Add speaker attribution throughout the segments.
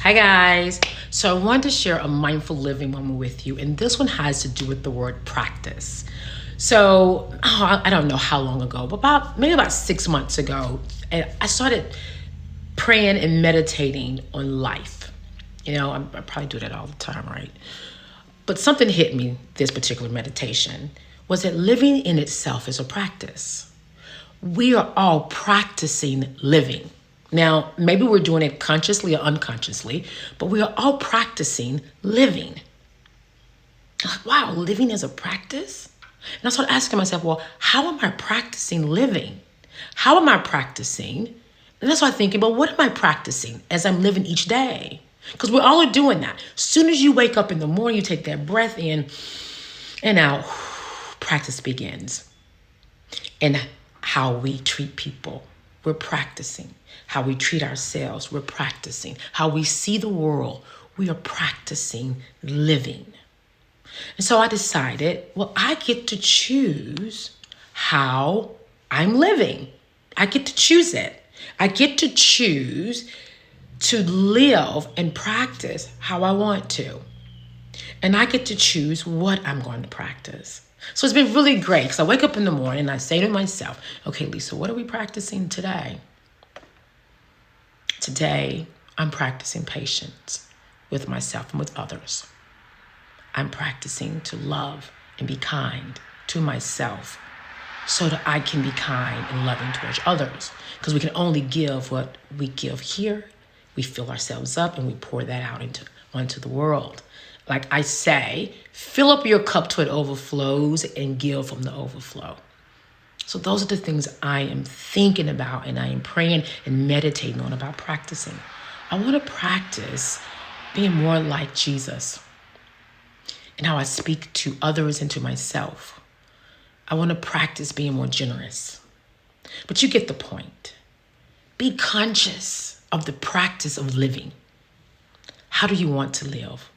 Speaker 1: Hi guys. So I wanted to share a mindful living moment with you, and this one has to do with the word practice. So I don't know how long ago, but maybe about 6 months ago, I started praying and meditating on life. I probably do that all the time, right? But something hit me this particular meditation was that living in itself is a practice. We are all practicing living. Now, maybe we're doing it consciously or unconsciously, but we are all practicing living. Like, wow, living is a practice? And I started asking myself, well, how am I practicing living? How am I practicing? And that's why I'm thinking, well, what am I practicing as I'm living each day? Because we all are doing that. As soon as you wake up in the morning, you take that breath in and out, practice begins. And how we treat people, we're practicing. How we treat ourselves, we're practicing. How we see the world, we are practicing living. And so I decided, well, I get to choose how I'm living. I get to choose it. I get to choose to live and practice how I want to. And I get to choose what I'm going to practice. So it's been really great because I wake up in the morning and I say to myself, okay, Lisa, what are we practicing today? Today, I'm practicing patience with myself and with others. I'm practicing to love and be kind to myself so that I can be kind and loving towards others. Because we can only give what we give here. We fill ourselves up and we pour that out onto the world. Like I say, fill up your cup till it overflows and give from the overflow. So those are the things I am thinking about and I am praying and meditating on about practicing. I want to practice being more like Jesus and how I speak to others and to myself. I want to practice being more generous. But you get the point. Be conscious of the practice of living. How do you want to live?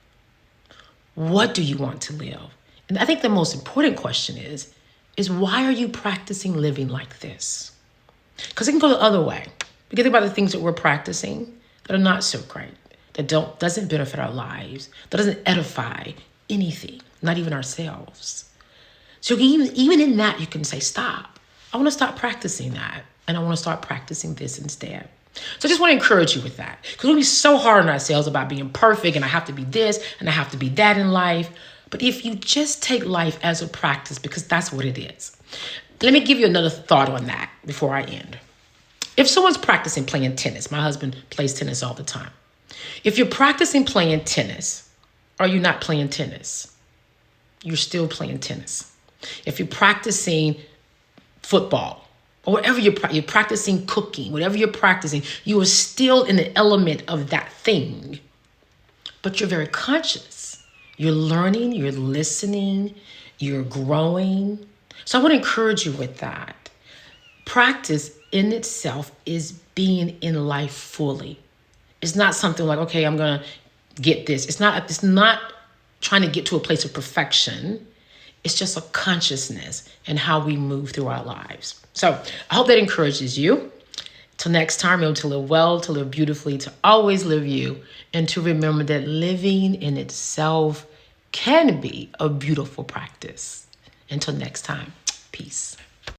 Speaker 1: What do you want to live? And I think the most important question is why are you practicing living like this? Because it can go the other way. We can think about the things that we're practicing that are not so great, that doesn't benefit our lives, that doesn't edify anything, not even ourselves. So even in that, you can say, stop. I want to stop practicing that, and I want to start practicing this instead. So I just want to encourage you with that, because we'll be so hard on ourselves about being perfect and I have to be this and I have to be that in life. But if you just take life as a practice, because that's what it is. Let me give you another thought on that before I end. If someone's practicing playing tennis, my husband plays tennis all the time. If you're practicing playing tennis, are you not playing tennis? You're still playing tennis. If you're practicing football, or whatever you're practicing cooking, whatever you're practicing, you are still in the element of that thing. But you're very conscious. You're learning, you're listening, you're growing. So I want to encourage you with that. Practice in itself is being in life fully. It's not something like, okay, I'm going to get this. It's not trying to get to a place of perfection. It's just a consciousness and how we move through our lives. So I hope that encourages you. Till next time, remember to live well, to live beautifully, to always live you, and to remember that living in itself can be a beautiful practice. Until next time, peace.